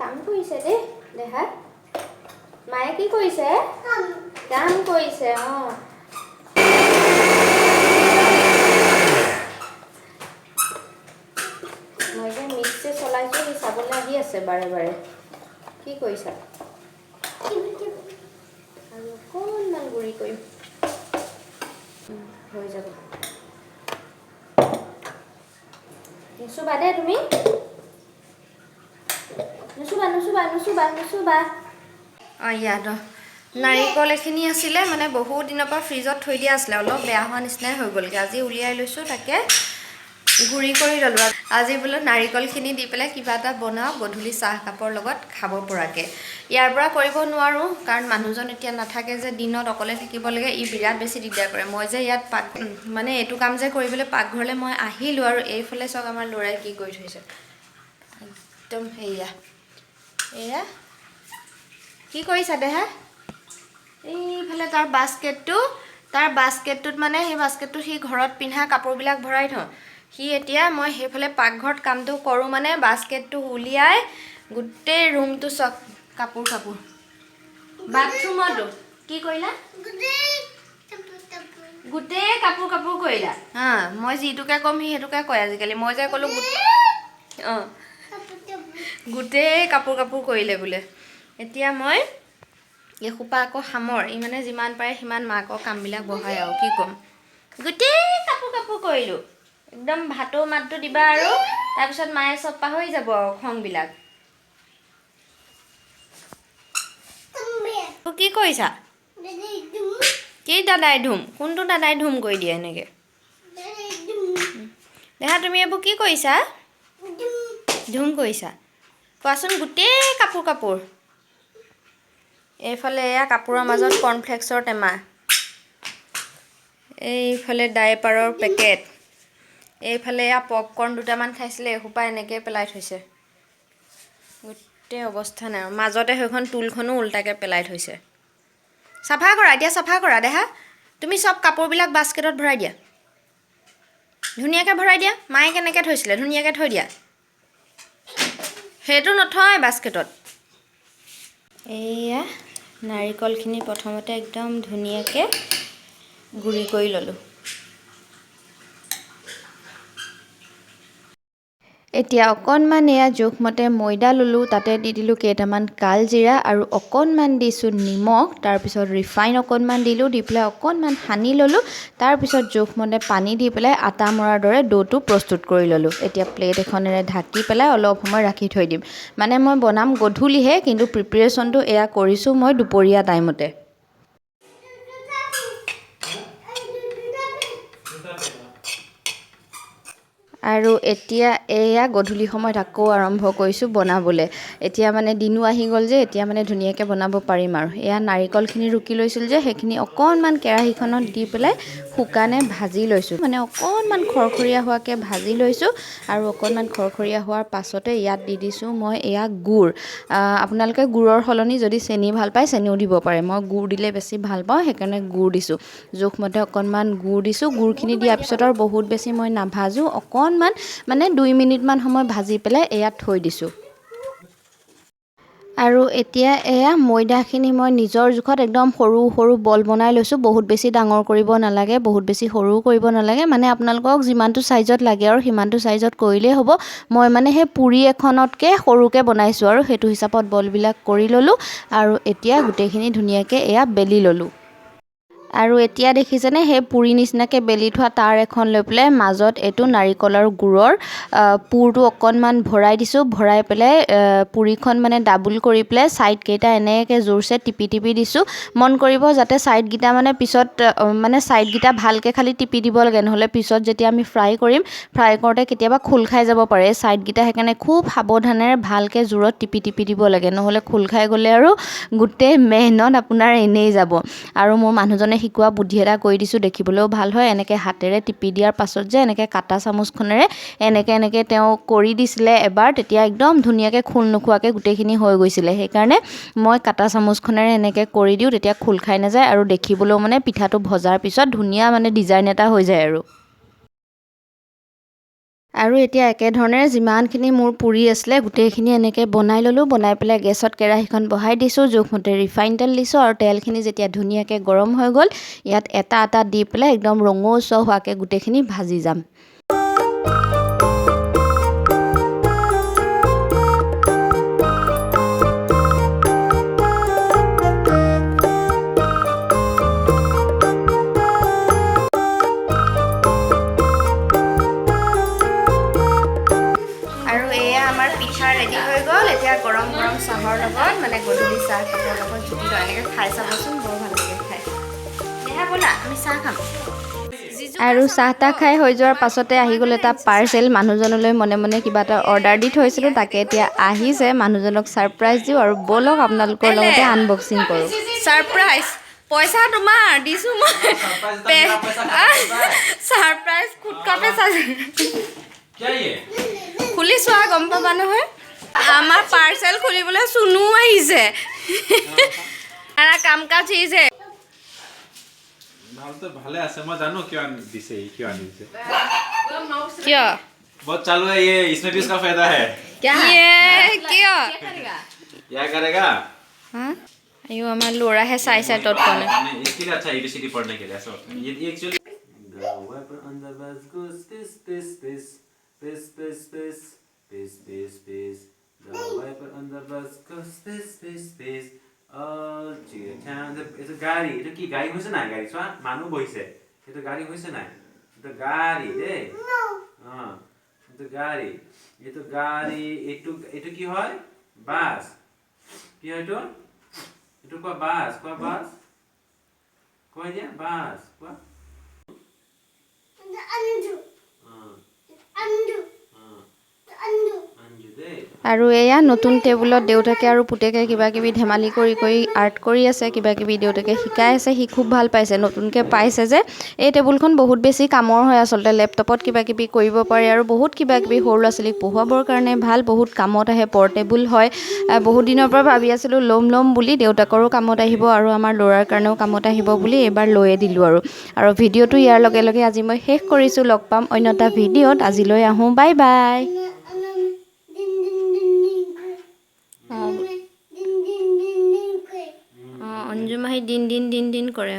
কাম কৰিছে দেই দেহা মায়ে কি কৰিছে কাম কৰিছে মই যে মিক্সি চলাইছোঁ সি চাবলৈ আহি আছে বাৰে বাৰে কি কৰিছা আৰু অকণমান গুড়ি কৰিম হৈ যাব নুচুবা দেই তুমি নুচুবা ইয়াত নাৰিকল এখিনি আছিলে মানে বহুত দিনৰ পৰা ফ্ৰিজত থৈ দিয়া আছিলে অলপ বেয়া হোৱা নিচিনাই হৈ গ'লগৈ আজি উলিয়াই লৈছোঁ তাকে গুড়ি কৰি ল'লোঁ আজি বোলো নাৰিকলখিনি দি পেলাই কিবা এটা বনাওঁ গধূলি চাহ কাপৰ লগত খাব পৰাকৈ ইয়াৰ পৰা কৰিব নোৱাৰোঁ কাৰণ মানুহজন এতিয়া নাথাকে যে দিনত অকলে থাকিব লাগে ই বিৰাট বেছি দিগদাৰ কৰে মই যে ইয়াত মানে এইটো কাম যে কৰিবলৈ পাকঘৰলৈ মই আহিলোঁ আৰু এইফালে চাওক আমাৰ ল'ৰাই কি কৰি থৈছে একদম এয়া কি কৰিছা দেহা এইফালে তাৰ বাস্কেটটোত মানে সেই বাস্কেটটোত সি ঘৰত পিন্ধা কাপোৰবিলাক ভৰাই থওঁ সি এতিয়া মই সেইফালে পাকঘৰত কামটো কৰোঁ মানে বাস্কেটটো উলিয়াই গোটেই ৰুমটো চব কাপোৰ বাথৰুমতো কি কৰিলা গোটেই কাপোৰ কৰিলা মই যিটোকে ক'ম সি সেইটোকে কয় আজিকালি মই যে ক'লোঁ গোটেই কাপোৰ কৰিলে বোলে এতিয়া মই এসোপা আকৌ সামৰ ই মানে যিমান পাৰে সিমান মাকৰ কামবিলাক বঢ়াই আৰু কি ক'ম গোটেই কাপোৰ কৰিলোঁ একদম ভাতৰ মাতটো দিবা আৰু তাৰপিছত মায়ে চব পাহৰি যাব আৰু খংবিলাক কি কৰিছা কি দাদাই ধুম কোনটো দাদাই ধুম কৰি দিয়ে এনেকৈ দেহা তুমি এইবোৰ কি কৰিছা ধুম কৰিছা কোৱাচোন গোটেই কাপোৰ এইফালে এয়া কাপোৰৰ মাজত কৰ্ণফ্লেক্সৰ টেমা এইফালে ডাইপাৰৰ পেকেট এইফালে এয়া পপকৰ্ণ দুটামান খাইছিলে এসোপা এনেকৈ পেলাই থৈছে গোটেই অৱস্থা নাই আৰু মাজতে সেইখন টুলখনো উল্টাকৈ পেলাই থৈছে চাফা কৰা দেহা তুমি চব কাপোৰবিলাক বাস্কেটত ভৰাই দিয়া ধুনীয়াকৈ ভৰাই দিয়া মায়ে কেনেকৈ থৈছিলে ধুনীয়াকৈ থৈ দিয়া সেইটো নথয় বাস্কেটত এয়া নাৰিকলখিনি প্ৰথমতে একদম ধুনীয়াকৈ গুড়ি কৰি ল'লোঁ এতিয়া অকণমান এয়া জোখমতে ময়দা ল'লোঁ তাতে দি দিলোঁ কেইটামান কালজিৰা আৰু অকণমান দিছোঁ নিমখ তাৰপিছত ৰিফাইন অকণমান দিলোঁ দি পেলাই অকণমান সানি ল'লোঁ তাৰপিছত জোখমতে পানী দি পেলাই আটা মৰাৰ দৰে ডোটো প্ৰস্তুত কৰি ল'লোঁ এতিয়া প্লেট এখনেৰে ঢাকি পেলাই অলপ সময় ৰাখি থৈ দিম মানে মই বনাম গধূলিহে কিন্তু প্ৰিপেৰেশ্যনটো এয়া কৰিছোঁ মই দুপৰীয়া টাইমতে আৰু এতিয়া এয়া গধূলি সময়ত আকৌ আৰম্ভ কৰিছোঁ বনাবলৈ এতিয়া মানে দিনো আহি গ'ল যে এতিয়া মানে ধুনীয়াকৈ বনাব পাৰিম আৰু এয়া নাৰিকলখিনি ৰুকি লৈছিল যে সেইখিনি অকণমান কেৰাহীখনত দি পেলাই শুকানে ভাজি লৈছোঁ মানে অকণমান খৰখৰীয়া হোৱাকৈ ভাজি লৈছোঁ আৰু অকণমান খৰখৰীয়া হোৱাৰ পাছতে ইয়াত দি দিছোঁ মই এয়া গুড় আপোনালোকে গুড়ৰ সলনি যদি চেনি ভাল পায় চেনিও দিব পাৰে মই গুড় দিলে বেছি ভাল পাওঁ সেইকাৰণে গুড় দিছোঁ জোখমতে অকণমান গুড় দিছোঁ গুড়খিনি দিয়াৰ পিছত আৰু বহুত বেছি মই নাভাজোঁ অকণমান মানে 2 মিনিটমান সময় ভাজি পেলাই এয়া থৈ দিছোঁ আৰু এতিয়া এয়া ময়দাখিনি মই নিজৰ জোখত একদম সৰু সৰু বল বনাই লৈছোঁ বহুত বেছি ডাঙৰ কৰিব নালাগে বহুত বেছি সৰুও কৰিব নালাগে মানে আপোনালোকক যিমানটো চাইজত লাগে আৰু সিমানটো চাইজত কৰিলেই হ'ব মই মানে সেই পুৰি এখনতকৈ সৰুকৈ বনাইছোঁ আৰু সেইটো হিচাপত বলবিলাক কৰি ল'লোঁ আৰু এতিয়া গোটেইখিনি ধুনীয়াকৈ এয়া বেলি ল'লোঁ আৰু এতিয়া দেখিছেনে সেই পুৰি নিচিনাকৈ বেলি থোৱা তাৰ এখন লৈ পেলাই মাজত এইটো নাৰিকল আৰু গুড়ৰ পুৰটো অকণমান ভৰাই দিছোঁ ভৰাই পেলাই পুৰিখন মানে ডাবুল কৰি পেলাই ছাইডকেইটা এনেকৈ জোৰছে টিপি দিছোঁ মন কৰিব যাতে ছাইডকেইটা মানে পিছত মানে ছাইডকেইটা ভালকৈ খালি টিপি দিব লাগে নহ'লে পিছত যেতিয়া আমি ফ্ৰাই কৰোঁতে কেতিয়াবা খোল খাই যাব পাৰে ছাইডকেইটা সেইকাৰণে খুব সাৱধানেৰে ভালকৈ জোৰত টিপি দিব লাগে নহ'লে খোল খাই গ'লে আৰু গোটেই মেহনত আপোনাৰ এনেই যাব আৰু মোৰ মানুহজনে শিকোৱা বুদ্ধি এটা কৰি দিছোঁ দেখিবলৈও ভাল হয় এনেকৈ হাতেৰে টিপি দিয়াৰ পাছত যে এনেকৈ কাটা চামুচখনেৰে এনেকৈ তেওঁ কৰি দিছিলে এবাৰ তেতিয়া একদম ধুনীয়াকৈ খোল নোখোৱাকৈ গোটেইখিনি হৈ গৈছিলে সেইকাৰণে মই কাটা চামুচখনেৰে এনেকৈ কৰি দিওঁ তেতিয়া খোল খাই নাযায় আৰু দেখিবলৈও মানে পিঠাটো ভজাৰ পিছত ধুনীয়া মানে ডিজাইন এটা হৈ যায় আৰু এতিয়া একেধৰণে যিমানখিনি মোৰ পুৰি আছিলে গোটেইখিনি এনেকৈ বনাই ল'লোঁ। বনাই পেলাই গেছত কেৰাহীখন বহাই দিছোঁ। জোখমতে ৰিফাইন তেল দিছোঁ আৰু তেলখিনি যেতিয়া ধুনীয়াকৈ গৰম হৈ গ'ল ইয়াত এটা এটা দি পেলাই একদম ৰঙচুৱা হোৱাকৈ গোটেইখিনি ভাজি যাম। আমাৰ পিঠা ৰেডি হৈ গ'ল। এতিয়া গৰম গৰম চাহৰ লগত মানে গধূলি চাহ কাপৰ লগত জুতি লয় এনেকৈ খাই চাবচোন, বৰ ভাল লাগে খাই। দেহা ব'লা আমি চাহ খাম। আৰু চাহ তাহ খাই হৈ যোৱাৰ পাছতে আহি গ'ল এটা পাৰ্চেল। মানুহজনলৈ মনে মনে কিবা এটা অৰ্ডাৰ দি থৈছিলোঁ, তাকে এতিয়া আহিছে। মানুহজনক ছাৰপ্ৰাইজ দিওঁ আৰু ব'লক আপোনালোকৰ লগতে আনবক্সিং কৰোঁ। ছাৰপ্ৰাইজ পইচা তোমাৰ দিছোঁ মই। ছাৰপ্ৰাইজ খুটকা পেচা খুলি চোৱা গম পাবা নহয়। আমাৰ পাৰ্চেল খুলিবলৈ চুনু আহিছে। কাম কাজ হিছে ভালে আছে। মই জানো কিয় দিছে, কিয় আনিছে। क्या बहुत चालू है ये, इसमें भी इसका फायदा है। क्या ये क्या क्या करेगा? हाँ अयो हमारा लोड़ा है साई साई टॉट कौन है इसके लिए अच्छा एबीसीडी पढ़ने के लिए ऐसा होता है। ये एक्चुअली दवाई पर अंदर बस घुस पिस पिस पिस पिस पिस पिस पिस पिस पिस दवाई पर अंदर बस घुस पिस पिस पिस और चिठान এটা গাড়ি, এটা কি গাড়ি হইছে না? গাড়ি চোৱা মানুহ বহিছে। এটা গাড়ি হইছে না? এটা গাড়ি দেই। হ্যাঁ এটা গাড়ি। এটা গাড়ি। এটু কি হয়? বাস। কি হয় এটু? এটু কোৱা বাস, কোৱা বাস। কোৱা দিয়া বাস, কোৱা। আঞ্জু। আঞ্জু। আঞ্জু দেই। আৰু এয়া নতুন টেবুলত দেউতাকে আৰু পুতেকে কিবা কিবি ধেমালি কৰি আৰ্ট কৰি আছে, কিবা কিবি দেউতাকে শিকাই আছে। সি খুব ভাল পাইছে, নতুনকৈ পাইছে যে। এই টেবুলখন বহুত বেছি কামৰ হয় আচলতে। লেপটপত কিবা কিবি কৰিব পাৰি আৰু বহুত কিবা কিবি সৰু ল'ৰা ছোৱালীক পঢ়ুৱাবৰ কাৰণে ভাল, বহুত কামত আহে, পৰ্টেবল হয়। বহুত দিনৰ পৰা ভাবি আছিলোঁ ল'ম বুলি। দেউতাকৰো কামত আহিব আৰু আমাৰ ল'ৰাৰ কাৰণেও কামত আহিব বুলি এইবাৰ লৈয়ে দিলোঁ আৰু ভিডিঅ'টো ইয়াৰ লগে লগে আজি মই শেষ কৰিছোঁ। লগ পাম অন্য এটা ভিডিঅ'ত। আজিলৈ আহোঁ, বাই বাই। অঞ্জু মাহী দিন দিন কৰে।